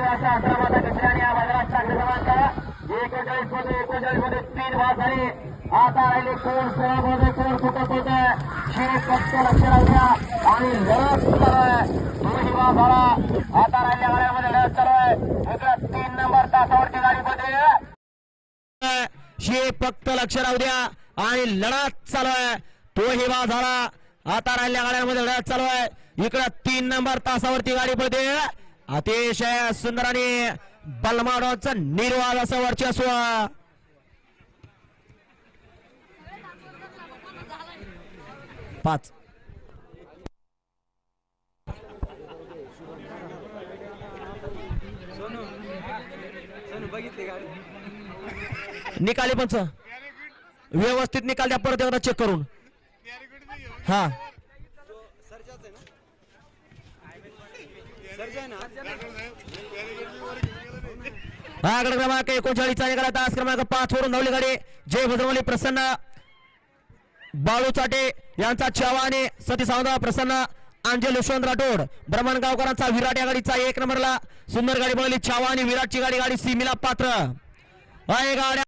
अशा क्रमांक घेतल्याने या मैदानात चांगले क्रमांक 39 मध्ये 3 बाद झाले. आता राहिले कोण सोळामध्ये कोण कुठं पळतोय हे फक्त लक्ष राहू द्या. आणि लढत चालू आहे. दोन्ही बाद झाला. आता राहिल्या गाड्यामध्ये लढत चालू आहे. इकडे 3 नंबर तासावरची गाडी पळते. हे फक्त लक्ष राहू द्या. आणि लढत चालू आहे. तोही बाद झाला. आता राहिल्या गाड्यांमध्ये लढत चालू आहे. इकडे 3 नंबर तासावरती गाडी पळते. अतिशय सुंदर आणि बलमाडोचा निर्वाद असं वर्चस्व. पाच निकाली पंच व्यवस्थित निकाल द्या. परत एकदा चेक करून. हा गड क्रमांक 39 निकाला तास क्रमांक 5 वरून धावली गाडी. जय भद्रवली प्रसन्न बाळू चाटे यांचा चव्हाणे सती सावंत प्रसन्न अंजल यशवंत राठोड ब्रह्मणगावकरांचा विराट या गाडीचा 1 नंबरला सुंदर गाडी पळली. चव्हाणे विराटची गाडी सीमेला पात्र. गाड्या